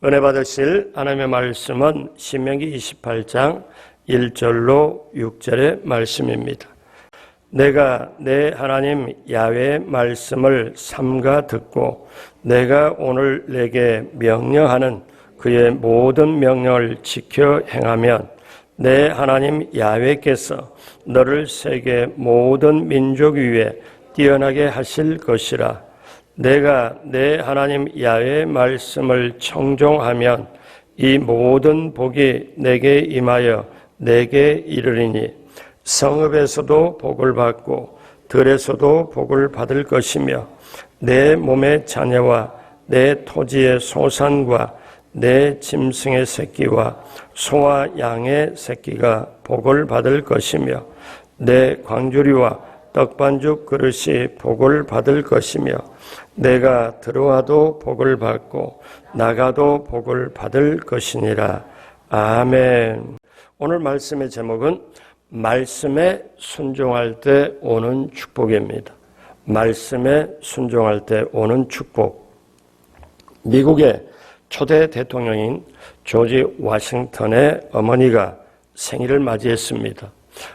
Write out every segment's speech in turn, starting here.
은혜 받으실 하나님의 말씀은 신명기 28장 1절로 6절의 말씀입니다. 내가 내 하나님 야훼의 말씀을 삼가 듣고 내가 오늘 내게 명령하는 그의 모든 명령을 지켜 행하면 내 하나님 야훼께서 너를 세계 모든 민족 위에 뛰어나게 하실 것이라. 내가 내 하나님 야훼의 말씀을 청종하면 이 모든 복이 내게 임하여 내게 이르리니 성읍에서도 복을 받고 들에서도 복을 받을 것이며 내 몸의 자녀와 내 토지의 소산과 내 짐승의 새끼와 소와 양의 새끼가 복을 받을 것이며 내 광주리와 떡반죽 그릇이 복을 받을 것이며 내가 들어와도 복을 받고 나가도 복을 받을 것이니라. 아멘. 오늘 말씀의 제목은 말씀에 순종할 때 오는 축복입니다. 말씀에 순종할 때 오는 축복. 미국의 초대 대통령인 조지 워싱턴의 어머니가 생일을 맞이했습니다.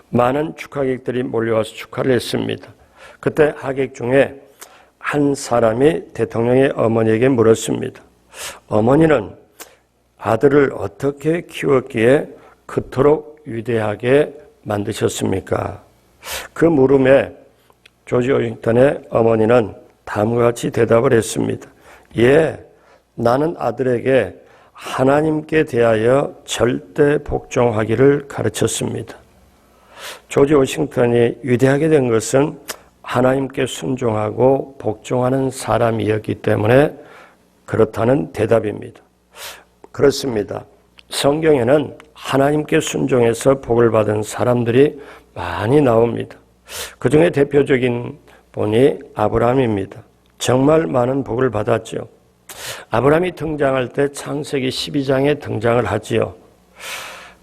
많은 축하객들이 몰려와서 축하를 했습니다. 그때 하객 중에 한 사람이 대통령의 어머니에게 물었습니다. 어머니는 아들을 어떻게 키웠기에 그토록 위대하게 만드셨습니까? 그 물음에 조지 워싱턴의 어머니는 다음과 같이 대답을 했습니다. 예, 나는 아들에게 하나님께 대하여 절대 복종하기를 가르쳤습니다. 조지 워싱턴이 위대하게 된 것은 하나님께 순종하고 복종하는 사람이었기 때문에 그렇다는 대답입니다. 그렇습니다. 성경에는 하나님께 순종해서 복을 받은 사람들이 많이 나옵니다. 그 중에 대표적인 분이 아브라함입니다. 정말 많은 복을 받았죠. 아브라함이 등장할 때 창세기 12장에 등장을 하지요.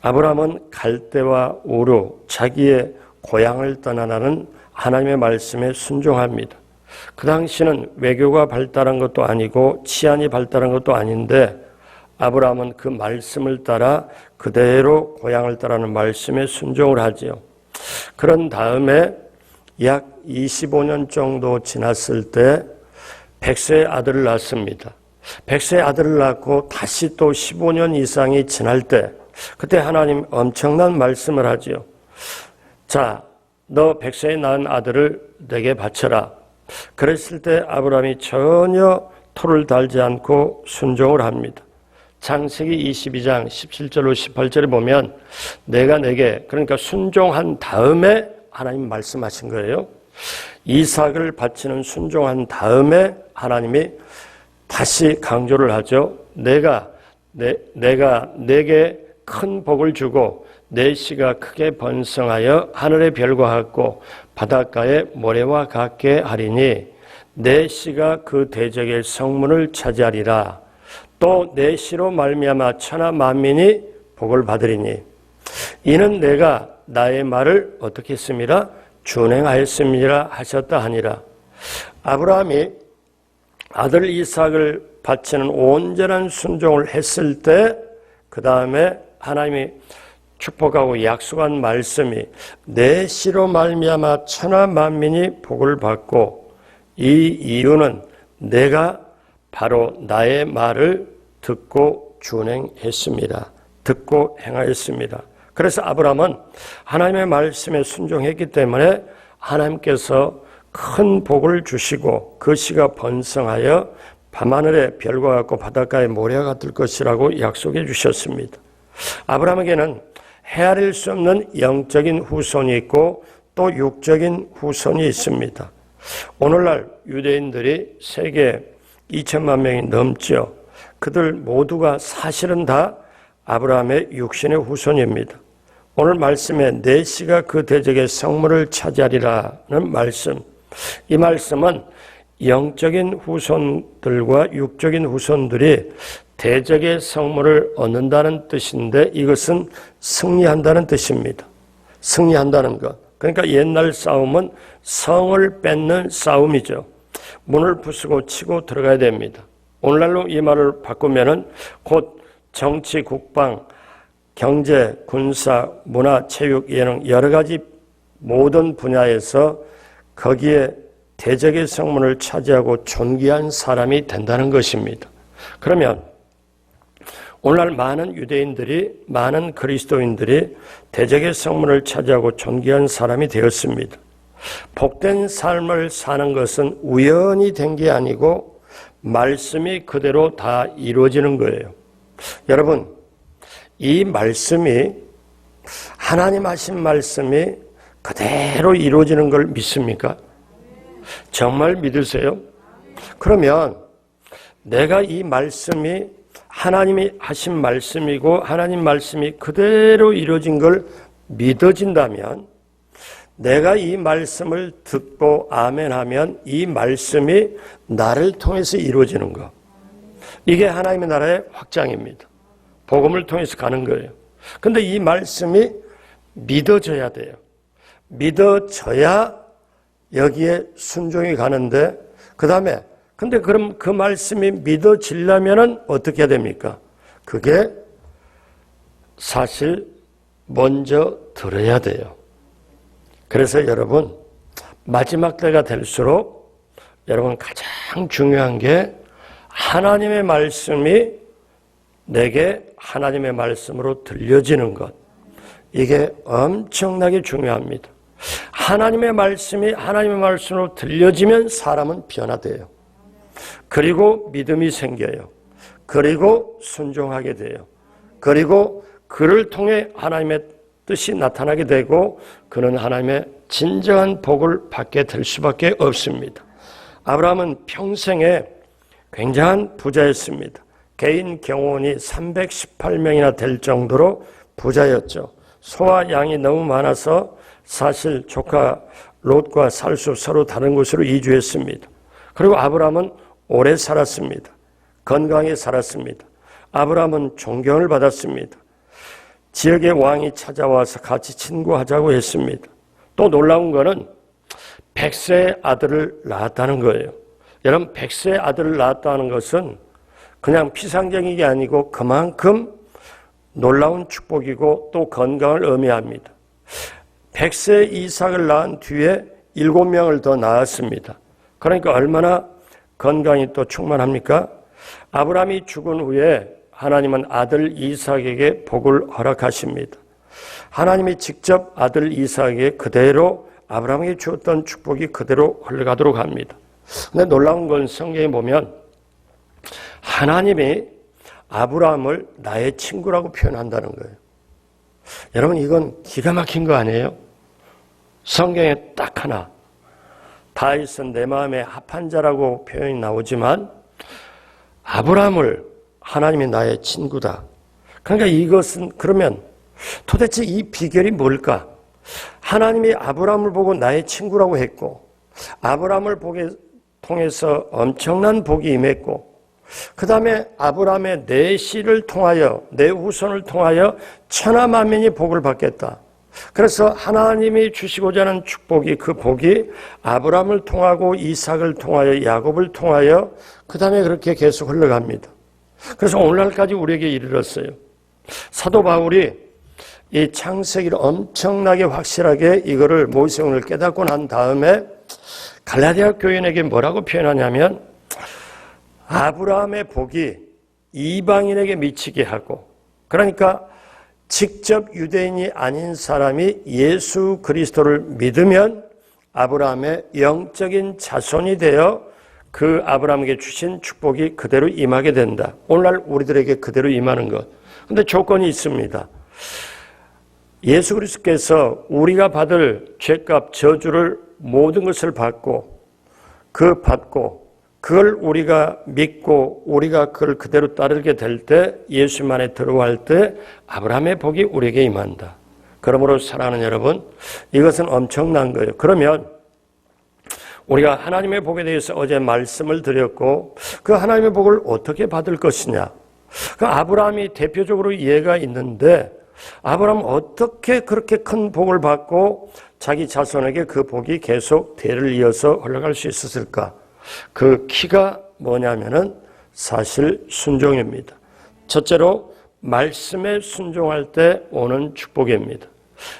아브라함은 갈대와 우루, 자기의 고향을 떠나라는 하나님의 말씀에 순종합니다. 그 당시는 외교가 발달한 것도 아니고 치안이 발달한 것도 아닌데 아브라함은 그 말씀을 따라 그대로 고향을 따라는 말씀에 순종을 하지요. 그런 다음에 약 25년 정도 지났을 때 100세의 아들을 낳습니다. 100세의 아들을 낳고 다시 또 15년 이상이 지날 때 그때 하나님 엄청난 말씀을 하지요. 자, 너 100세에 낳은 아들을 내게 바쳐라. 그랬을 때 아브라함이 전혀 토를 달지 않고 순종을 합니다. 창세기 22장 17절로 18절에 보면 내가 내게, 그러니까 순종한 다음에 하나님 말씀하신 거예요. 이삭을 바치는 순종한 다음에 하나님이 다시 강조를 하죠. 내가 내게 큰 복을 주고 내 씨가 크게 번성하여 하늘의 별과 같고 바닷가의 모래와 같게 하리니 내 씨가 그 대적의 성문을 차지하리라. 또 내 씨로 말미암아 천하 만민이 복을 받으리니 이는 내가 나의 말을 어떻게 했습니다? 준행하였습니다 하셨다 하니라. 아브라함이 아들 이삭을 바치는 온전한 순종을 했을 때 그 다음에 하나님이 축복하고 약속한 말씀이 내 씨로 말미암아 천하 만민이 복을 받고 이 이유는 내가 바로 나의 말을 듣고 준행했습니다. 듣고 행하였습니다. 그래서 아브라함은 하나님의 말씀에 순종했기 때문에 하나님께서 큰 복을 주시고 그 씨가 번성하여 밤하늘의 별과 같고 바닷가의 모래와 같을 것이라고 약속해 주셨습니다. 아브라함에게는 헤아릴 수 없는 영적인 후손이 있고 또 육적인 후손이 있습니다. 오늘날 유대인들이 세계 2천만 명이 넘죠. 그들 모두가 사실은 다 아브라함의 육신의 후손입니다. 오늘 말씀에 내 씨가 그 대적의 성문을 차지하리라는 말씀, 이 말씀은 영적인 후손들과 육적인 후손들이 대적의 성문을 얻는다는 뜻인데 이것은 승리한다는 뜻입니다. 승리한다는 것. 그러니까 옛날 싸움은 성을 뺏는 싸움이죠. 문을 부수고 치고 들어가야 됩니다. 오늘날로 이 말을 바꾸면은 곧 정치, 국방, 경제, 군사, 문화, 체육, 예능 여러 가지 모든 분야에서 거기에 대적의 성문을 차지하고 존귀한 사람이 된다는 것입니다. 그러면 오늘날 많은 유대인들이, 많은 그리스도인들이 대적의 성문을 차지하고 존귀한 사람이 되었습니다. 복된 삶을 사는 것은 우연히 된 게 아니고 말씀이 그대로 다 이루어지는 거예요. 여러분, 이 말씀이, 하나님 하신 말씀이 그대로 이루어지는 걸 믿습니까? 정말 믿으세요? 그러면 내가 이 말씀이 하나님이 하신 말씀이고 하나님 말씀이 그대로 이루어진 걸 믿어진다면, 내가 이 말씀을 듣고 아멘하면 이 말씀이 나를 통해서 이루어지는 것, 이게 하나님의 나라의 확장입니다. 복음을 통해서 가는 거예요. 근데 이 말씀이 믿어져야 돼요. 믿어져야 여기에 순종이 가는데, 그 다음에 근데 그럼 그 말씀이 믿어지려면은 어떻게 해야 됩니까? 그게 사실 먼저 들어야 돼요. 그래서 여러분, 마지막 때가 될수록 여러분 가장 중요한 게 하나님의 말씀이 내게 하나님의 말씀으로 들려지는 것, 이게 엄청나게 중요합니다. 하나님의 말씀이 하나님의 말씀으로 들려지면 사람은 변화돼요. 그리고 믿음이 생겨요. 그리고 순종하게 돼요. 그리고 그를 통해 하나님의 뜻이 나타나게 되고 그는 하나님의 진정한 복을 받게 될 수밖에 없습니다. 아브라함은 평생에 굉장한 부자였습니다. 개인 경호원이 318명이나 될 정도로 부자였죠. 소와 양이 너무 많아서 사실 조카 롯과 살 수 서로 다른 곳으로 이주했습니다. 그리고 아브라함은 오래 살았습니다. 건강히 살았습니다. 아브라함은 존경을 받았습니다. 지역의 왕이 찾아와서 같이 친구하자고 했습니다. 또 놀라운 거는 100세의 아들을 낳았다는 거예요. 여러분, 100세의 아들을 낳았다는 것은 그냥 피상적인 게 아니고 그만큼 놀라운 축복이고 또 건강을 의미합니다. 100세 이삭을 낳은 뒤에 7명을 더 낳았습니다. 그러니까 얼마나 건강이 또 충만합니까? 아브라함이 죽은 후에 하나님은 아들 이삭에게 복을 허락하십니다. 하나님이 직접 아들 이삭에게 그대로 아브라함에게 주었던 축복이 그대로 흘러가도록 합니다. 근데 놀라운 건 성경에 보면 하나님이 아브라함을 나의 친구라고 표현한다는 거예요. 여러분, 이건 기가 막힌 거 아니에요? 성경에 딱 하나, 다윗은 내 마음에 합한 자라고 표현이 나오지만 아브라함을 하나님이 나의 친구다. 그러니까 이것은 그러면 도대체 이 비결이 뭘까? 하나님이 아브라함을 보고 나의 친구라고 했고 아브라함을 통해서 엄청난 복이 임했고 그 다음에 아브라함의 내 씨를 통하여 내 후손을 통하여 천하 만민이 복을 받겠다. 그래서 하나님이 주시고자 하는 축복이 그 복이 아브라함을 통하고 이삭을 통하여 야곱을 통하여 그 다음에 그렇게 계속 흘러갑니다. 그래서 오늘날까지 우리에게 이르렀어요. 사도 바울이 이 창세기를 엄청나게 확실하게 이거를 모세오늘 깨닫고 난 다음에 갈라디아 교인에게 뭐라고 표현하냐면 아브라함의 복이 이방인에게 미치게 하고, 그러니까 직접 유대인이 아닌 사람이 예수 그리스도를 믿으면 아브라함의 영적인 자손이 되어 그 아브라함에게 주신 축복이 그대로 임하게 된다. 오늘날 우리들에게 그대로 임하는 것. 근데 조건이 있습니다. 예수 그리스도께서 우리가 받을 죄값 저주를 모든 것을 받고 그걸 우리가 믿고 우리가 그걸 그대로 따르게 될 때 예수님 안에 들어갈 때 아브라함의 복이 우리에게 임한다. 그러므로 사랑하는 여러분, 이것은 엄청난 거예요. 그러면 우리가 하나님의 복에 대해서 어제 말씀을 드렸고 그 하나님의 복을 어떻게 받을 것이냐. 그 아브라함이 대표적으로 이해가 있는데 아브라함은 어떻게 그렇게 큰 복을 받고 자기 자손에게 그 복이 계속 대를 이어서 흘러갈 수 있었을까? 그 키가 뭐냐면은 사실 순종입니다. 첫째로 말씀에 순종할 때 오는 축복입니다.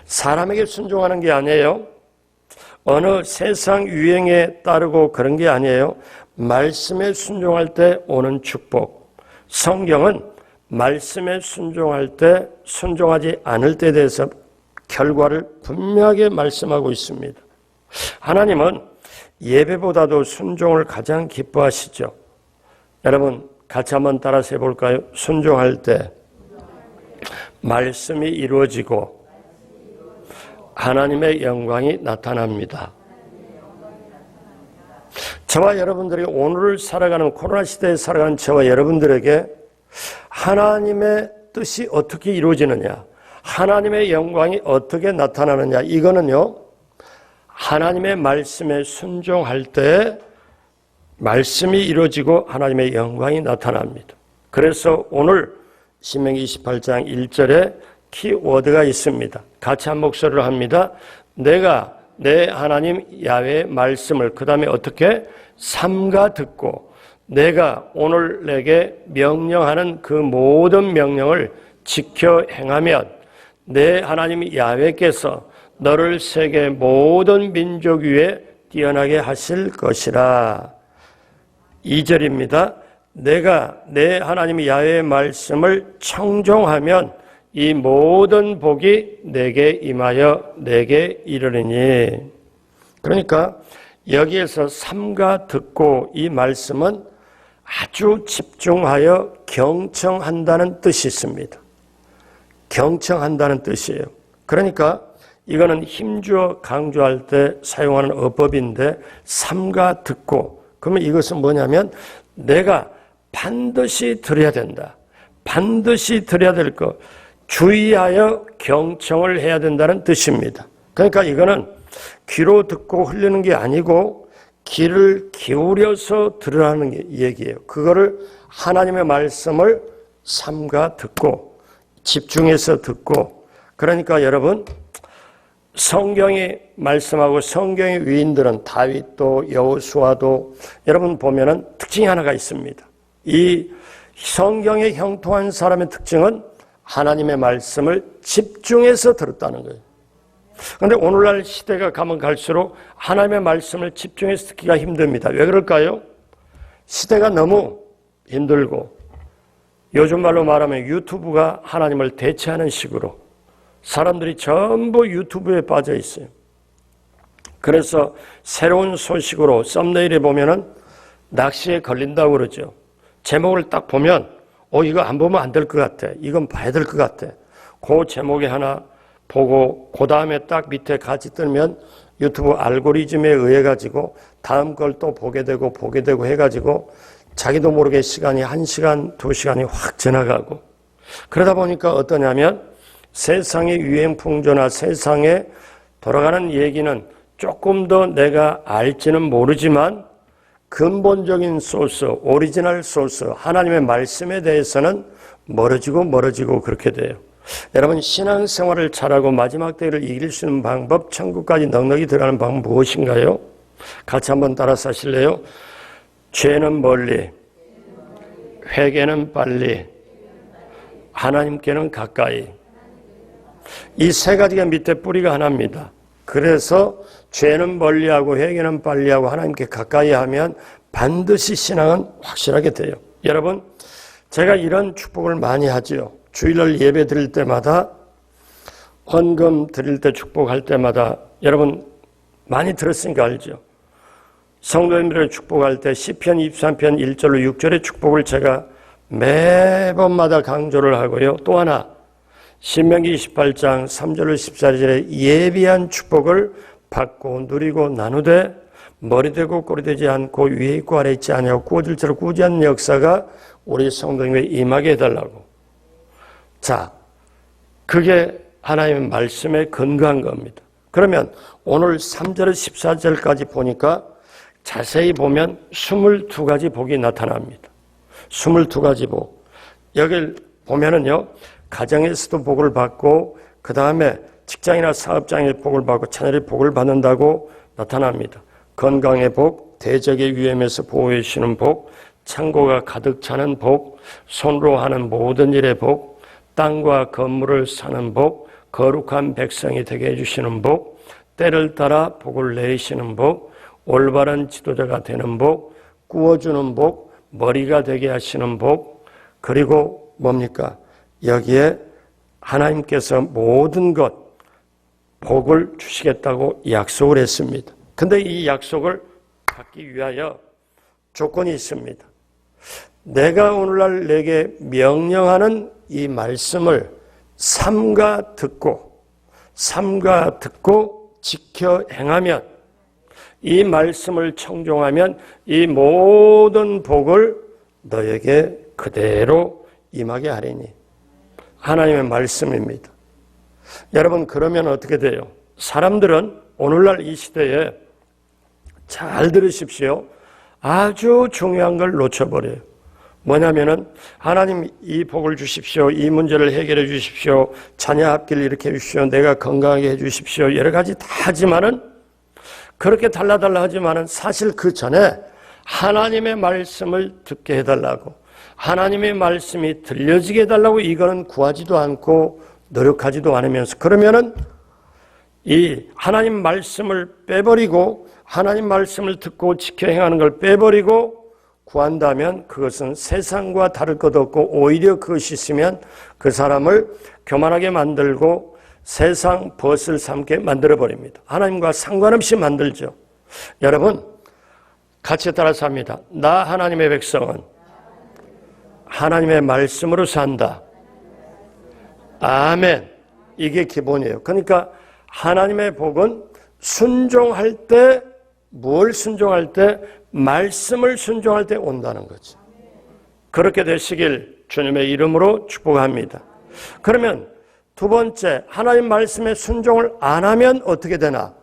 사람에게 순종하는 게 아니에요. 어느 세상 유행에 따르고 그런 게 아니에요. 말씀에 순종할 때 오는 축복. 성경은 말씀에 순종할 때, 순종하지 않을 때에 대해서 결과를 분명하게 말씀하고 있습니다. 하나님은 예배보다도 순종을 가장 기뻐하시죠. 여러분 같이 한번 따라서 해볼까요? 순종할 때 말씀이 이루어지고 하나님의 영광이 나타납니다. 저와 여러분들이 오늘을 살아가는 코로나 시대에 살아가는 저와 여러분들에게 하나님의 뜻이 어떻게 이루어지느냐, 하나님의 영광이 어떻게 나타나느냐, 이거는요 하나님의 말씀에 순종할 때 말씀이 이루어지고 하나님의 영광이 나타납니다. 그래서 오늘 신명기 28장 1절에 키워드가 있습니다. 같이 한 목소리로 합니다. 내가 내 하나님 야훼의 말씀을 그 다음에 어떻게 삼가 듣고 내가 오늘 내게 명령하는 그 모든 명령을 지켜 행하면 내 하나님 야훼께서 너를 세계 모든 민족 위에 뛰어나게 하실 것이라. 2절입니다. 내가 내 하나님 야훼의 말씀을 청종하면 이 모든 복이 내게 임하여 내게 이르리니. 그러니까 여기에서 삼가 듣고 이 말씀은 아주 집중하여 경청한다는 뜻이 있습니다. 경청한다는 뜻이에요. 그러니까 이거는 힘주어 강조할 때 사용하는 어법인데 삼가 듣고, 그러면 이것은 뭐냐면 내가 반드시 들어야 된다. 반드시 들어야 될 것. 주의하여 경청을 해야 된다는 뜻입니다. 그러니까 이거는 귀로 듣고 흘리는 게 아니고 귀를 기울여서 들으라는 얘기예요. 그거를 하나님의 말씀을 삼가 듣고 집중해서 듣고. 그러니까 여러분 성경이 말씀하고 성경의 위인들은 다윗도 여호수아도 여러분 보면은 특징이 하나가 있습니다. 이 성경에 형통한 사람의 특징은 하나님의 말씀을 집중해서 들었다는 거예요. 그런데 오늘날 시대가 가면 갈수록 하나님의 말씀을 집중해서 듣기가 힘듭니다. 왜 그럴까요? 시대가 너무 힘들고 요즘 말로 말하면 유튜브가 하나님을 대체하는 식으로 사람들이 전부 유튜브에 빠져 있어요. 그래서 새로운 소식으로 썸네일에 보면은 낚시에 걸린다고 그러죠. 제목을 딱 보면 이거 안 보면 안 될 것 같아. 이건 봐야 될 것 같아. 그 제목에 하나 보고 그 다음에 딱 밑에 같이 뜨면 유튜브 알고리즘에 의해 가지고 다음 걸 또 보게 되고 해가지고 자기도 모르게 시간이 1시간, 2시간이 확 지나가고, 그러다 보니까 어떠냐면 세상의 유행풍조나 세상에 돌아가는 얘기는 조금 더 내가 알지는 모르지만 근본적인 소스, 오리지널 소스, 하나님의 말씀에 대해서는 멀어지고 그렇게 돼요. 여러분 신앙생활을 잘하고 마지막 때를 이길 수 있는 방법, 천국까지 넉넉히 들어가는 방법 무엇인가요? 같이 한번 따라서 하실래요? 죄는 멀리, 회개는 빨리, 하나님께는 가까이. 이 세 가지가 밑에 뿌리가 하나입니다. 그래서 죄는 멀리하고 회개는 빨리하고 하나님께 가까이 하면 반드시 신앙은 확실하게 돼요. 여러분 제가 이런 축복을 많이 하죠. 주일날 예배 드릴 때마다, 헌금 드릴 때 축복할 때마다 여러분 많이 들었으니까 알죠. 성도님들을 축복할 때 시편 23편 1절로 6절의 축복을 제가 매번마다 강조를 하고요. 또 하나 신명기 28장 3절로 14절에 예비한 축복을 받고 누리고 나누되 머리 되고 꼬리 되지 않고 위에 있고 아래 있지 아니하고 꾸어질 대로 꾸지 않는 역사가 우리 성도님에게 임하게 해달라고. 자, 그게 하나님의 말씀에 근거한 겁니다. 그러면 오늘 3절에서 14절까지 보니까 자세히 보면 22가지 복이 나타납니다. 22가지 복. 여길 보면은요, 가정에서도 복을 받고, 그 다음에 직장이나 사업장의 복을 받고, 자녀의 복을 받는다고 나타납니다. 건강의 복, 대적의 위험에서 보호해 주시는 복, 창고가 가득 차는 복, 손으로 하는 모든 일의 복, 땅과 건물을 사는 복, 거룩한 백성이 되게 해주시는 복, 때를 따라 복을 내시는 복, 올바른 지도자가 되는 복, 꾸어주는 복, 머리가 되게 하시는 복, 그리고 뭡니까? 여기에 하나님께서 모든 것 복을 주시겠다고 약속을 했습니다. 근데 이 약속을 받기 위하여 조건이 있습니다. 내가 오늘날 내게 명령하는 이 말씀을 삼가 듣고 지켜 행하면, 이 말씀을 청종하면 이 모든 복을 너에게 그대로 임하게 하리니. 하나님의 말씀입니다. 여러분, 그러면 어떻게 돼요? 사람들은 오늘날 이 시대에, 잘 들으십시오, 아주 중요한 걸 놓쳐버려요. 뭐냐면은 하나님 이 복을 주십시오, 이 문제를 해결해 주십시오, 자녀 합기를 이렇게 해주십시오, 내가 건강하게 해주십시오, 여러 가지 다 하지만은, 그렇게 달라달라 하지만은 사실 그 전에 하나님의 말씀을 듣게 해달라고, 하나님의 말씀이 들려지게 해달라고 이거는 구하지도 않고 노력하지도 않으면서, 그러면은 이 하나님 말씀을 빼버리고 하나님 말씀을 듣고 지켜 행하는 걸 빼버리고 구한다면 그것은 세상과 다를 것 없고 오히려 그것이 있으면 그 사람을 교만하게 만들고 세상 벗을 삼게 만들어버립니다. 하나님과 상관없이 만들죠. 여러분, 같이 따라서 합니다. 나 하나님의 백성은 하나님의 말씀으로 산다. 아멘. 이게 기본이에요. 그러니까 하나님의 복은 순종할 때, 뭘 순종할 때? 말씀을 순종할 때 온다는 거죠. 그렇게 되시길 주님의 이름으로 축복합니다. 그러면 두 번째, 하나님 말씀에 순종을 안 하면 어떻게 되나?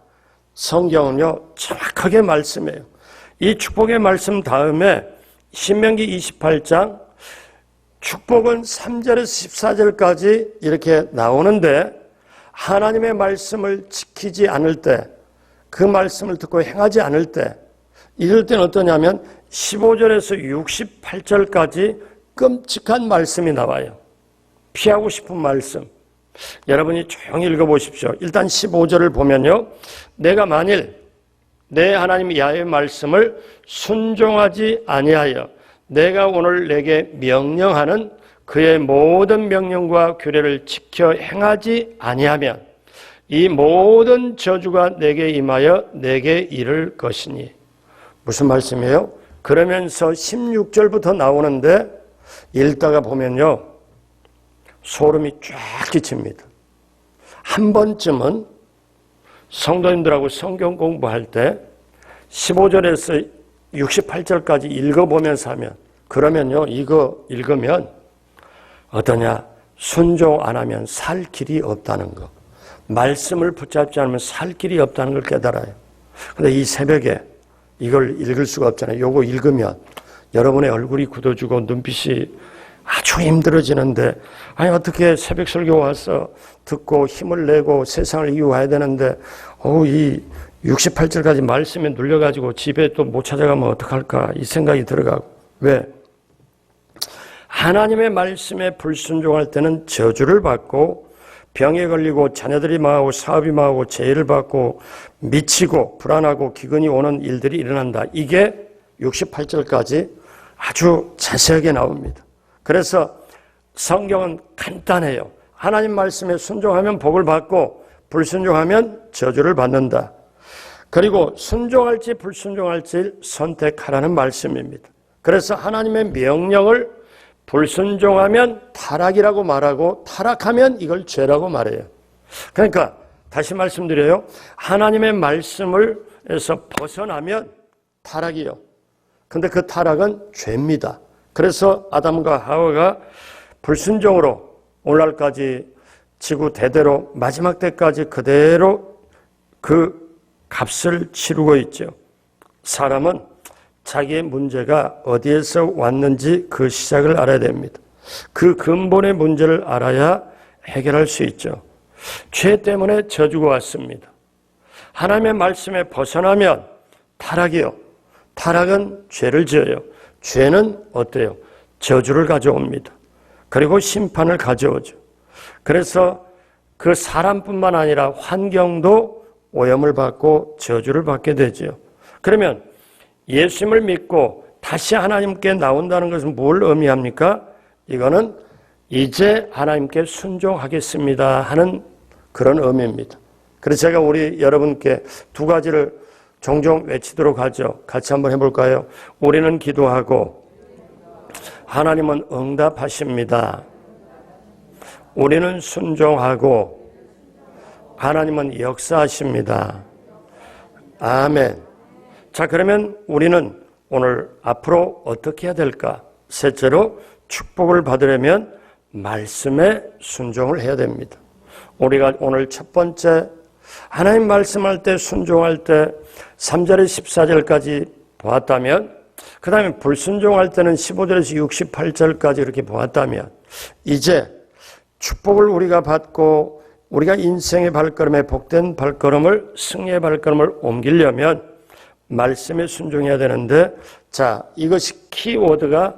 성경은요, 정확하게 말씀해요. 이 축복의 말씀 다음에 신명기 28장, 축복은 3절에서 14절까지 이렇게 나오는데, 하나님의 말씀을 지키지 않을 때, 그 말씀을 듣고 행하지 않을 때, 이럴 때는 어떠냐면 15절에서 68절까지 끔찍한 말씀이 나와요. 피하고 싶은 말씀. 여러분이 조용히 읽어보십시오. 일단 15절을 보면요, 내가 만일 내 하나님 야훼의 말씀을 순종하지 아니하여 내가 오늘 내게 명령하는 그의 모든 명령과 규례를 지켜 행하지 아니하면 이 모든 저주가 내게 임하여 내게 이를 것이니. 무슨 말씀이에요? 그러면서 16절부터 나오는데 읽다가 보면요, 소름이 쫙 끼칩니다. 한 번쯤은 성도님들하고 성경 공부할 때 15절에서 68절까지 읽어보면서 하면, 그러면요, 이거 읽으면 어떠냐? 순종 안 하면 살 길이 없다는 거. 말씀을 붙잡지 않으면 살 길이 없다는 걸 깨달아요. 근데 이 새벽에 이걸 읽을 수가 없잖아요. 요거 읽으면 여러분의 얼굴이 굳어지고 눈빛이 아주 힘들어지는데, 아니 어떻게 새벽 설교 와서 듣고 힘을 내고 세상을 이기고 가야 되는데 이 68절까지 말씀에 눌려가지고 집에 또 못 찾아가면 어떡할까, 이 생각이 들어가고. 왜? 하나님의 말씀에 불순종할 때는 저주를 받고 병에 걸리고 자녀들이 망하고 사업이 망하고 재해를 받고 미치고 불안하고 기근이 오는 일들이 일어난다. 이게 68절까지 아주 자세하게 나옵니다. 그래서 성경은 간단해요. 하나님 말씀에 순종하면 복을 받고 불순종하면 저주를 받는다. 그리고 순종할지 불순종할지 선택하라는 말씀입니다. 그래서 하나님의 명령을 불순종하면 타락이라고 말하고 타락하면 이걸 죄라고 말해요. 그러니까 다시 말씀드려요. 하나님의 말씀을 에서 벗어나면 타락이요. 근데 그 타락은 죄입니다. 그래서 아담과 하와가 불순종으로 오늘날까지 지구 대대로 마지막 때까지 그대로 그 값을 치르고 있죠. 사람은 자기의 문제가 어디에서 왔는지 그 시작을 알아야 됩니다. 그 근본의 문제를 알아야 해결할 수 있죠. 죄 때문에 저주가 왔습니다. 하나님의 말씀에 벗어나면 타락이요. 타락은 죄를 지어요. 죄는 어때요? 저주를 가져옵니다. 그리고 심판을 가져오죠. 그래서 그 사람뿐만 아니라 환경도 오염을 받고 저주를 받게 되죠. 그러면 예수님을 믿고 다시 하나님께 나온다는 것은 뭘 의미합니까? 이거는 이제 하나님께 순종하겠습니다 하는 그런 의미입니다. 그래서 제가 우리 여러분께 두 가지를 종종 외치도록 하죠. 같이 한번 해볼까요? 우리는 기도하고 하나님은 응답하십니다. 우리는 순종하고 하나님은 역사하십니다. 아멘. 자, 그러면 우리는 오늘 앞으로 어떻게 해야 될까? 셋째로 축복을 받으려면 말씀에 순종을 해야 됩니다. 우리가 오늘 첫 번째 하나님 말씀할 때 순종할 때 3절에서 14절까지 보았다면 그 다음에 불순종할 때는 15절에서 68절까지 이렇게 보았다면 이제 축복을 우리가 받고 우리가 인생의 발걸음에 복된 발걸음을 승리의 발걸음을 옮기려면 말씀에 순종해야 되는데 자 이것이 키워드가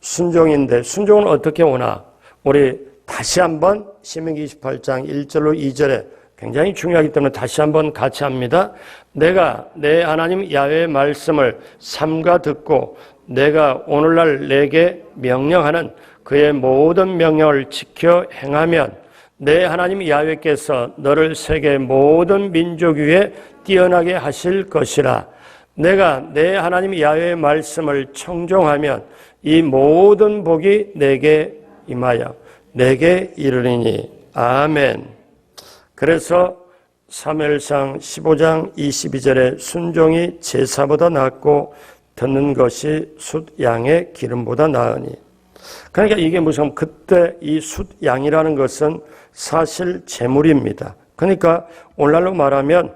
순종인데 순종은 어떻게 오나 우리 다시 한번 신명기 28장 1절로 2절에 굉장히 중요하기 때문에 다시 한번 같이 합니다. 내가 내 하나님 야훼의 말씀을 삼가 듣고 내가 오늘날 내게 명령하는 그의 모든 명령을 지켜 행하면 내 하나님 야훼께서 너를 세계 모든 민족 위에 뛰어나게 하실 것이라. 내가 내 하나님 야훼의 말씀을 청종하면 이 모든 복이 내게 임하여 내게 이르리니. 아멘. 그래서 사무엘상 15장 22절에 순종이 제사보다 낫고 듣는 것이 숫양의 기름보다 나으니. 그러니까 이게 무슨 그때 이 숫양이라는 것은 사실 제물입니다. 그러니까 오늘날로 말하면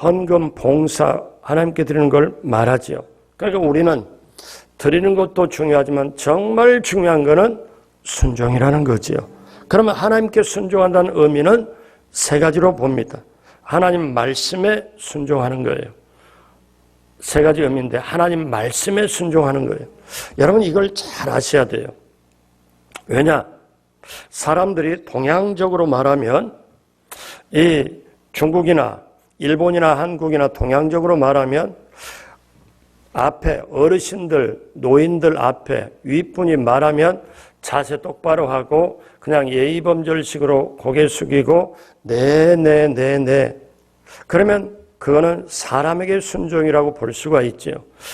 헌금, 봉사 하나님께 드리는 걸 말하죠. 그러니까 우리는 드리는 것도 중요하지만 정말 중요한 것은 순종이라는 거지요. 그러면 하나님께 순종한다는 의미는 세 가지로 봅니다. 하나님 말씀에 순종하는 거예요. 세 가지 의미인데 하나님 말씀에 순종하는 거예요. 여러분 이걸 잘 아셔야 돼요. 왜냐? 사람들이 동양적으로 말하면 이 중국이나 일본이나 한국이나 동양적으로 말하면 앞에 어르신들, 노인들 앞에 윗분이 말하면 자세 똑바로 하고 그냥 예의범절식으로 고개 숙이고 네. 그러면 그거는 사람에게 순종이라고 볼 수가 있죠.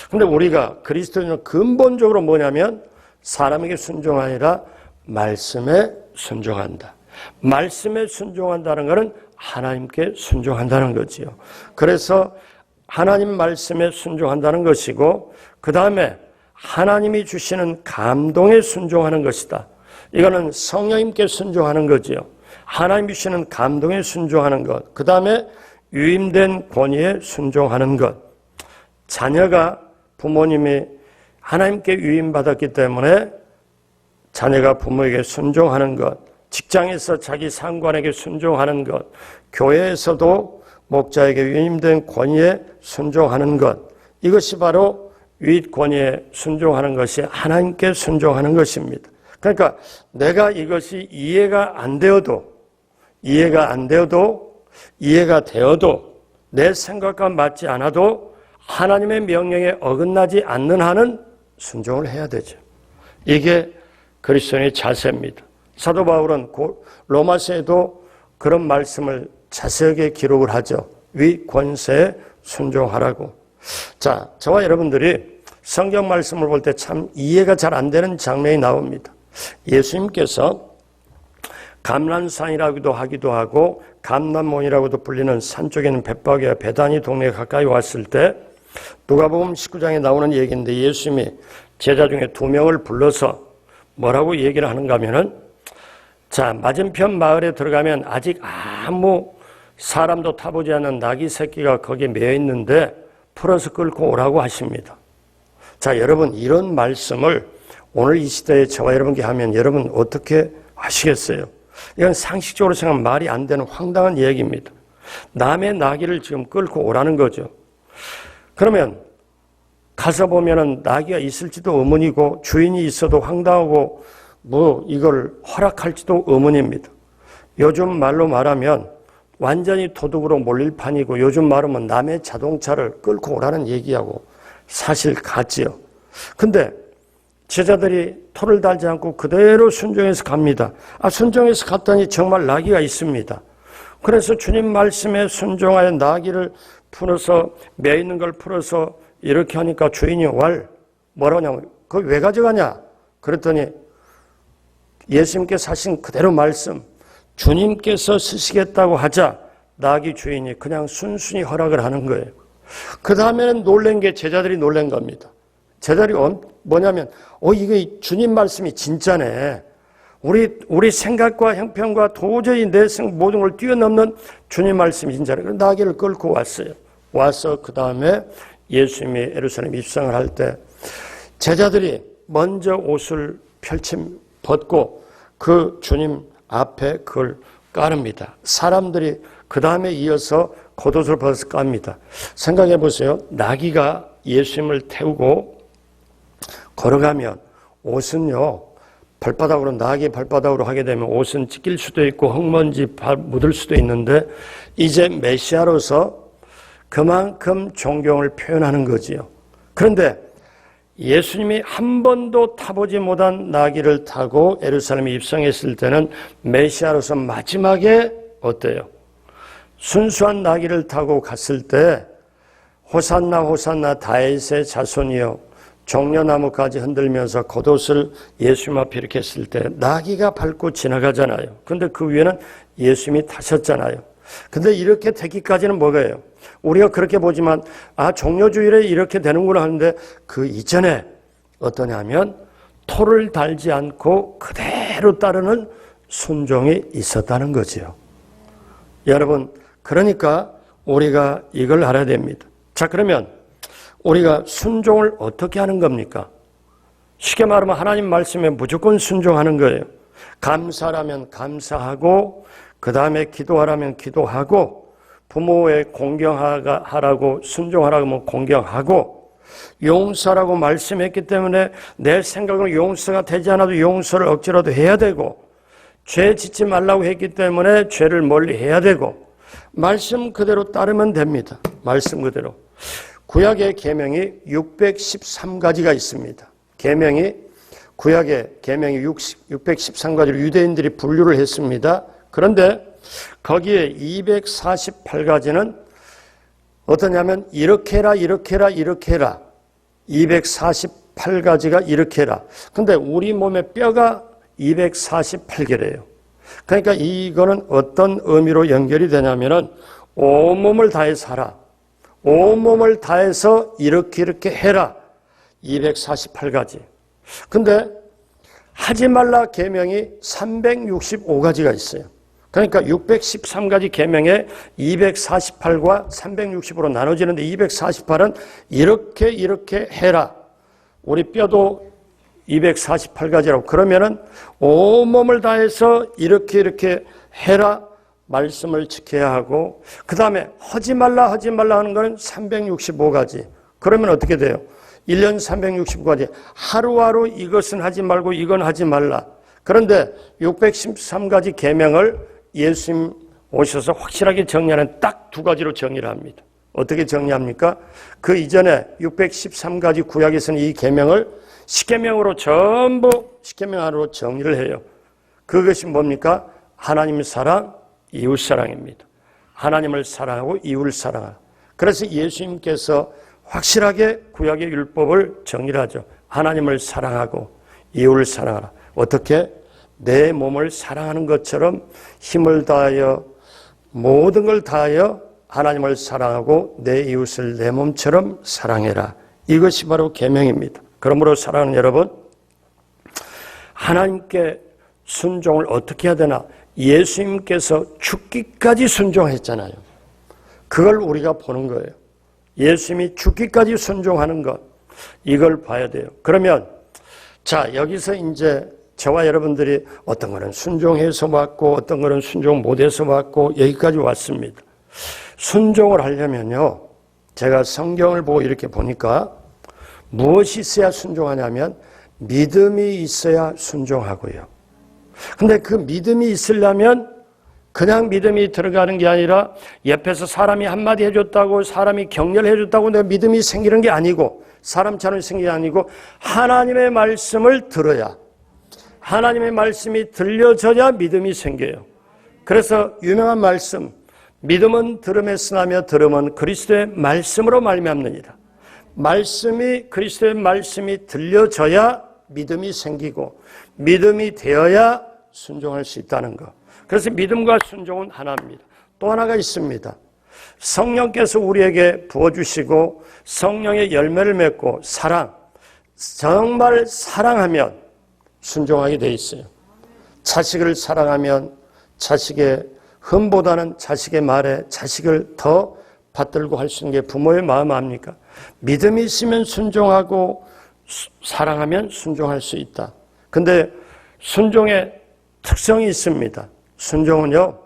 근데 우리가 그리스도인은 근본적으로 뭐냐면 사람에게 순종 아니라 말씀에 순종한다. 말씀에 순종한다는 것은 하나님께 순종한다는 거지요. 그래서 하나님 말씀에 순종한다는 것이고 그 다음에 하나님이 주시는 감동에 순종하는 것이다. 이거는 성령님께 순종하는 거지요. 하나님이 주시는 감동에 순종하는 것. 그 다음에 유임된 권위에 순종하는 것. 자녀가 부모님이 하나님께 유임받았기 때문에 자녀가 부모에게 순종하는 것. 직장에서 자기 상관에게 순종하는 것. 교회에서도 목자에게 유임된 권위에 순종하는 것. 이것이 바로 윗 권위에 순종하는 것이 하나님께 순종하는 것입니다. 그러니까 내가 이것이 이해가 되어도 내 생각과 맞지 않아도 하나님의 명령에 어긋나지 않는 한은 순종을 해야 되죠. 이게 그리스도인의 자세입니다. 사도 바울은 로마서에도 그런 말씀을 자세하게 기록을 하죠. 위 권세에 순종하라고. 자, 저와 여러분들이 성경 말씀을 볼 때 참 이해가 잘 안 되는 장면이 나옵니다. 예수님께서 감람산이라고도 하기도 하고 감람몬이라고도 불리는 산 쪽에 있는 벳바게와 베다니 동네에 가까이 왔을 때 누가복음 19장에 나오는 얘기인데 예수님이 제자 중에 2명을 불러서 뭐라고 얘기를 하는가 하면은 자, 맞은편 마을에 들어가면 아직 아무 사람도 타보지 않은 나귀 새끼가 거기에 매여 있는데 풀어서 끌고 오라고 하십니다. 자, 여러분 이런 말씀을 오늘 이 시대에 저와 여러분께 하면 여러분 어떻게 하시겠어요? 이건 상식적으로 생각하면 말이 안 되는 황당한 얘기입니다. 남의 나귀를 지금 끌고 오라는 거죠. 그러면 가서 보면은 나귀가 있을지도 의문이고 주인이 있어도 황당하고 뭐 이걸 허락할지도 의문입니다. 요즘 말로 말하면 완전히 도둑으로 몰릴 판이고 요즘 말하면 남의 자동차를 끌고 오라는 얘기하고 사실 같지요. 근데 제자들이 토를 달지 않고 그대로 순종해서 갑니다. 순종해서 갔더니 정말 나귀가 있습니다. 그래서 주님 말씀에 순종하여 나귀를 풀어서 매 있는 걸 풀어서 이렇게 하니까 주인이 뭐라냐면 그걸 왜 가져가냐? 그랬더니 예수님께서 하신 그대로 말씀 주님께서 쓰시겠다고 하자 나귀 주인이 그냥 순순히 허락을 하는 거예요. 그 다음에는 놀란 게 제자들이 놀란 겁니다. 제자들이 뭐냐면 이게 주님 말씀이 진짜네. 우리 생각과 형편과 도저히 내 모든 걸 뛰어넘는 주님 말씀이 진짜네. 그래서 나귀를 끌고 왔어요. 와서 그 다음에 예수님이 예루살렘 입성을 할 때 제자들이 먼저 옷을 벗고 그 주님 앞에 그걸 깔습니다. 사람들이 그 다음에 이어서 겉옷을 벗어 깝니다. 생각해 보세요. 나귀가 예수님을 태우고 걸어가면 옷은요, 나귀 발바닥으로 하게 되면 옷은 찢길 수도 있고 흙먼지 묻을 수도 있는데 이제 메시아로서 그만큼 존경을 표현하는 거지요. 그런데 예수님이 한 번도 타보지 못한 나귀를 타고 예루살렘에 입성했을 때는 메시아로서 마지막에 어때요? 순수한 나귀를 타고 갔을 때 호산나 호산나 다윗의 자손이여 종려나무까지 흔들면서 겉옷을 예수님 앞에 이렇게 했을 때 나귀가 밟고 지나가잖아요. 근데 그 위에는 예수님이 타셨잖아요. 근데 이렇게 되기까지는 뭐예요? 우리가 그렇게 보지만 종려주일에 이렇게 되는구나 하는데 그 이전에 어떠냐면 토를 달지 않고 그대로 따르는 순종이 있었다는 거지요. 여러분, 그러니까 우리가 이걸 알아야 됩니다. 자, 그러면 우리가 순종을 어떻게 하는 겁니까? 쉽게 말하면 하나님 말씀에 무조건 순종하는 거예요. 감사라면 감사하고 그 다음에 기도하라면 기도하고 부모에 공경하라고 순종하라고 하면 공경하고 용서라고 말씀했기 때문에 내 생각으로 용서가 되지 않아도 용서를 억지로도 해야 되고 죄 짓지 말라고 했기 때문에 죄를 멀리 해야 되고 말씀 그대로 따르면 됩니다. 말씀 그대로. 구약의 계명이 613가지가 있습니다. 구약의 계명이 613가지로 유대인들이 분류를 했습니다. 그런데 거기에 248가지는 어떠냐면 이렇게 해라 이렇게 해라 이렇게 해라 248가지가 이렇게 해라. 근데 우리 몸의 뼈가 248개래요. 그러니까 이거는 어떤 의미로 연결이 되냐면은 온몸을 다해서 하라. 온몸을 다해서 이렇게 해라. 248가지. 근데 하지 말라 계명이 365가지가 있어요. 그러니까 613가지 계명에 248과 360으로 나눠지는데 248은 이렇게 해라. 우리 뼈도 248가지라고. 그러면은 온몸을 다해서 이렇게 해라. 말씀을 지켜야 하고 그 다음에 하지 말라 하는 건 365가지. 그러면 어떻게 돼요? 1년 365가지. 하루하루 이것은 하지 말고 이건 하지 말라. 그런데 613가지 계명을 예수님 오셔서 확실하게 정리하는 딱 두 가지로 정리를 합니다. 어떻게 정리합니까? 그 이전에 613가지 구약에서는 이 계명을 십계명으로 전부 십계명으로 정리를 해요. 그것이 뭡니까? 하나님 사랑, 이웃 사랑입니다. 하나님을 사랑하고 이웃을 사랑하라. 그래서 예수님께서 확실하게 구약의 율법을 정리를 하죠. 하나님을 사랑하고 이웃을 사랑하라. 어떻게? 내 몸을 사랑하는 것처럼 힘을 다하여 모든 걸 다하여 하나님을 사랑하고 내 이웃을 내 몸처럼 사랑해라. 이것이 바로 계명입니다. 그러므로 사랑하는 여러분, 하나님께 순종을 어떻게 해야 되나? 예수님께서 죽기까지 순종했잖아요. 그걸 우리가 보는 거예요. 예수님이 죽기까지 순종하는 것, 이걸 봐야 돼요. 그러면 자, 여기서 이제 저와 여러분들이 어떤 거는 순종해서 왔고 어떤 거는 순종 못해서 왔고 여기까지 왔습니다. 순종을 하려면요, 제가 성경을 보고 이렇게 보니까 무엇이 있어야 순종하냐면 믿음이 있어야 순종하고요. 근데 그 믿음이 있으려면 그냥 믿음이 들어가는 게 아니라 옆에서 사람이 한마디 해줬다고, 사람이 격려를 해줬다고 내가 믿음이 생기는 게 아니고, 사람처럼 생기는 게 아니고 하나님의 말씀을 들어야, 하나님의 말씀이 들려져야 믿음이 생겨요. 그래서 유명한 말씀, 믿음은 들음에서 나며 들음은 그리스도의 말씀으로 말미암느니라. 말씀이, 그리스도의 말씀이 들려져야 믿음이 생기고 믿음이 되어야 순종할 수 있다는 것. 그래서 믿음과 순종은 하나입니다. 또 하나가 있습니다. 성령께서 우리에게 부어주시고 성령의 열매를 맺고 사랑, 정말 사랑하면 순종하게 돼 있어요. 자식을 사랑하면 자식의 흠보다는 자식의 말에 자식을 더 받들고 할 수 있는 게 부모의 마음 아닙니까? 믿음이 있으면 순종하고 사랑하면 순종할 수 있다. 근데 순종의 특성이 있습니다. 순종은요,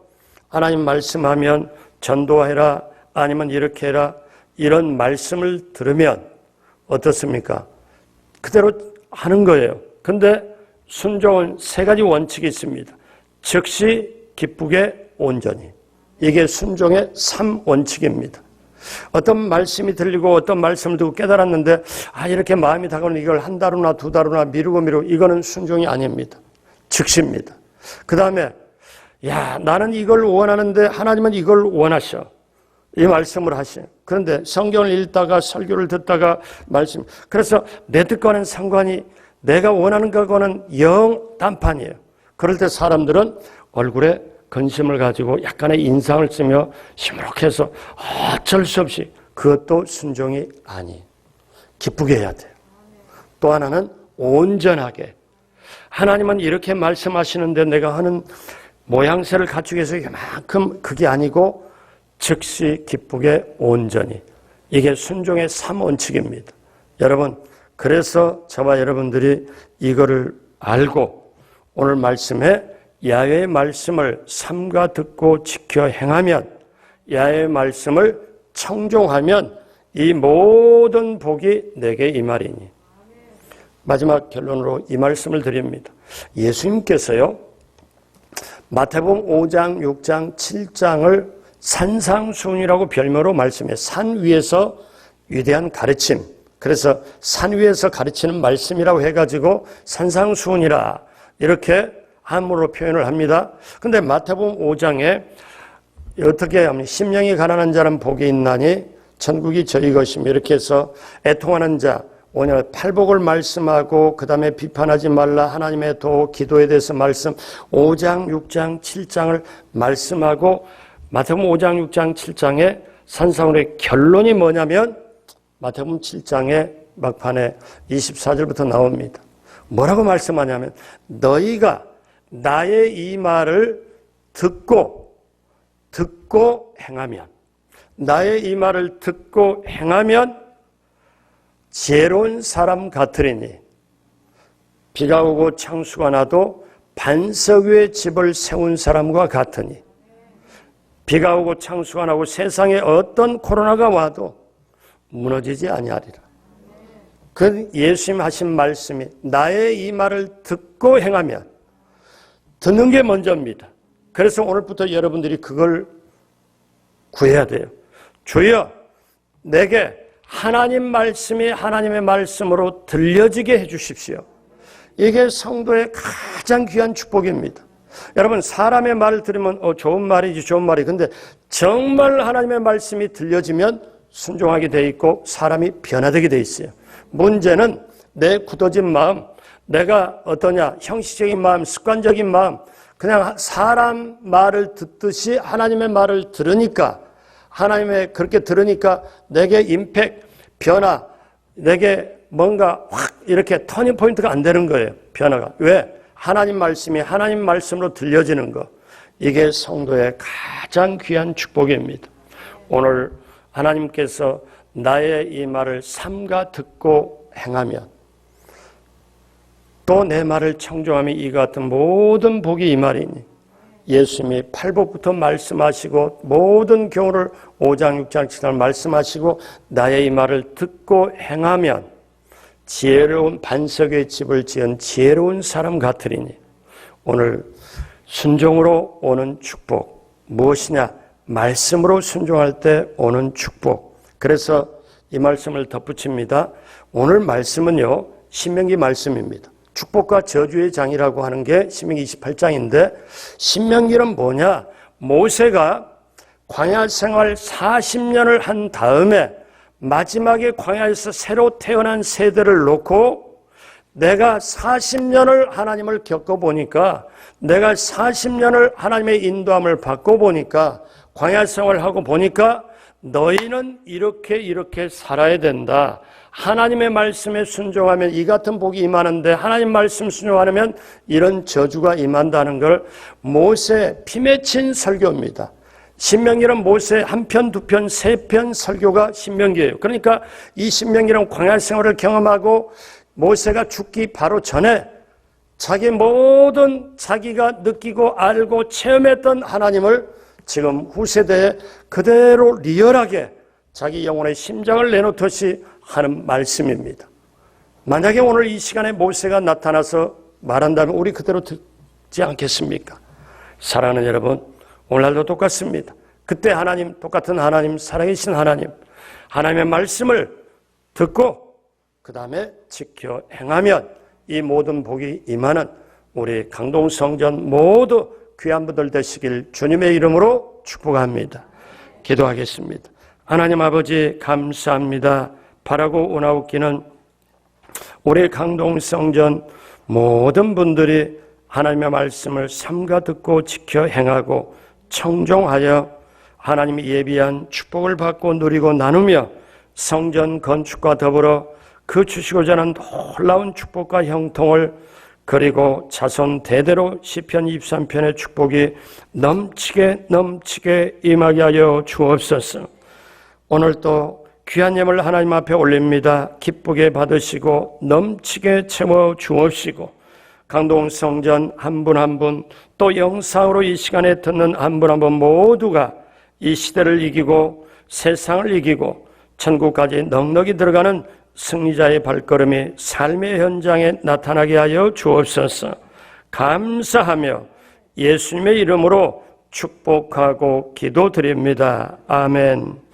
하나님 말씀하면 전도해라, 아니면 이렇게 해라, 이런 말씀을 들으면 어떻습니까? 그대로 하는 거예요. 근데 순종은 세 가지 원칙이 있습니다. 즉시, 기쁘게, 온전히. 이게 순종의 3원칙입니다. 어떤 말씀이 들리고 어떤 말씀을 듣고 깨달았는데 이렇게 마음이 다가오는 이걸 한 달이나 두 달이나 미루고 이거는 순종이 아닙니다. 즉시입니다. 그 다음에 나는 이걸 원하는데 하나님은 이걸 원하셔. 이 말씀을 하셔요. 그런데 성경을 읽다가 설교를 듣다가 말씀, 그래서 내 뜻과는 상관이, 내가 원하는 것과는 영 단판이에요. 그럴 때 사람들은 얼굴에 근심을 가지고 약간의 인상을 쓰며 시무룩해서 어쩔 수 없이, 그것도 순종이 아니에요. 기쁘게 해야 돼요. 또 하나는 온전하게. 하나님은 이렇게 말씀하시는데 내가 하는 모양새를 갖추기 위해서 이만큼, 그게 아니고 즉시, 기쁘게, 온전히. 이게 순종의 3원칙입니다. 여러분, 그래서 저와 여러분들이 이거를 알고 오늘 말씀에 야훼의 말씀을 삼가 듣고 지켜 행하면, 야훼의 말씀을 청종하면 이 모든 복이 내게 임하리니. 마지막 결론으로 이 말씀을 드립니다. 예수님께서요, 마태복음 5장, 6장, 7장을 산상수훈이라고 별명으로 말씀해요. 산 위에서 위대한 가르침. 그래서 산 위에서 가르치는 말씀이라고 해가지고 산상수훈이라 이렇게 한문으로 표현을 합니다. 근데 마태복음 5장에 어떻게 하면 심령이 가난한 자는 복이 있나니 천국이 저희 것이며, 이렇게 해서 애통하는 자, 오늘 팔복을 말씀하고 그 다음에 비판하지 말라, 하나님의 도, 기도에 대해서 말씀, 5장, 6장, 7장을 말씀하고, 마태복음 5장, 6장, 7장의 산상훈의 결론이 뭐냐면 마태복음 7장의 막판에 24절부터 나옵니다. 뭐라고 말씀하냐면, 너희가 나의 이 말을 듣고 행하면, 나의 이 말을 듣고 행하면 지혜로운 사람 같으리니, 비가 오고 창수가 나도 반석 위에 집을 세운 사람과 같으니, 비가 오고 창수가 나고 세상에 어떤 코로나가 와도 무너지지 아니하리라. 그 예수님 하신 말씀이, 나의 이 말을 듣고 행하면, 듣는 게 먼저입니다. 그래서 오늘부터 여러분들이 그걸 구해야 돼요. 주여, 내게 하나님 말씀이 하나님의 말씀으로 들려지게 해주십시오. 이게 성도의 가장 귀한 축복입니다. 여러분, 사람의 말을 들으면 좋은 말이지, 좋은 말이. 근데 정말 하나님의 말씀이 들려지면 순종하게 돼 있고 사람이 변화되게 돼 있어요. 문제는 내 굳어진 마음, 내가 어떠냐, 형식적인 마음, 습관적인 마음, 그냥 사람 말을 듣듯이 하나님의 말을 들으니까, 하나님의 그렇게 들으니까 내게 임팩트, 변화, 내게 뭔가 확 이렇게 터닝 포인트가 안 되는 거예요. 변화가. 왜? 하나님 말씀이 하나님 말씀으로 들려지는 거. 이게 성도의 가장 귀한 축복입니다. 오늘 하나님께서 나의 이 말을 삼가 듣고 행하면, 또 내 말을 청종하며 이 같은 모든 복이 임하리니, 예수님이 팔복부터 말씀하시고 모든 교훈을 5장, 6장, 7장 말씀하시고 나의 이 말을 듣고 행하면 지혜로운 반석의 집을 지은 지혜로운 사람 같으리니 오늘 순종으로 오는 축복 무엇이냐? 말씀으로 순종할 때 오는 축복. 그래서 이 말씀을 덧붙입니다. 오늘 말씀은요 신명기 말씀입니다. 축복과 저주의 장이라고 하는 게 신명기 28장인데 신명기는 뭐냐? 모세가 광야 생활 40년을 한 다음에 마지막에 광야에서 새로 태어난 세대를 놓고 내가 40년을 하나님을 겪어보니까 내가 40년을 하나님의 인도함을 받고 보니까 광야 생활하고 보니까 너희는 이렇게 살아야 된다. 하나님의 말씀에 순종하면 이 같은 복이 임하는데 하나님 말씀 순종하면 이런 저주가 임한다는 걸 모세 피 맺힌 설교입니다. 신명기는 모세 한 편, 두 편, 세 편 설교가 신명기예요. 그러니까 이 신명기는 광야 생활을 경험하고 모세가 죽기 바로 전에 자기 모든 자기가 느끼고 알고 체험했던 하나님을 지금 후세대에 그대로 리얼하게 자기 영혼의 심장을 내놓듯이 하는 말씀입니다. 만약에 오늘 이 시간에 모세가 나타나서 말한다면 우리 그대로 듣지 않겠습니까? 사랑하는 여러분, 오늘날도 똑같습니다. 그때 하나님, 똑같은 하나님, 살아계신 하나님, 하나님의 말씀을 듣고 그 다음에 지켜 행하면 이 모든 복이 임하는 우리 강동성전 모두 귀한 분들 되시길 주님의 이름으로 축복합니다. 기도하겠습니다. 하나님 아버지 감사합니다. 바라고 원하옵기는 우리 강동성전 모든 분들이 하나님의 말씀을 삼가 듣고 지켜 행하고 청종하여 하나님이 예비한 축복을 받고 누리고 나누며 성전 건축과 더불어 그 주시고자 하는 놀라운 축복과 형통을 그리고 자손 대대로 시편 23편의 축복이 넘치게 임하게 하여 주옵소서. 오늘 또 귀한 예물 하나님 앞에 올립니다. 기쁘게 받으시고 넘치게 채워 주옵시고 강동성전 한 분 한 분 또 영상으로 이 시간에 듣는 한 분 한 분 모두가 이 시대를 이기고 세상을 이기고 천국까지 넉넉히 들어가는 승리자의 발걸음이 삶의 현장에 나타나게 하여 주옵소서. 감사하며 예수님의 이름으로 축복하고 기도드립니다. 아멘.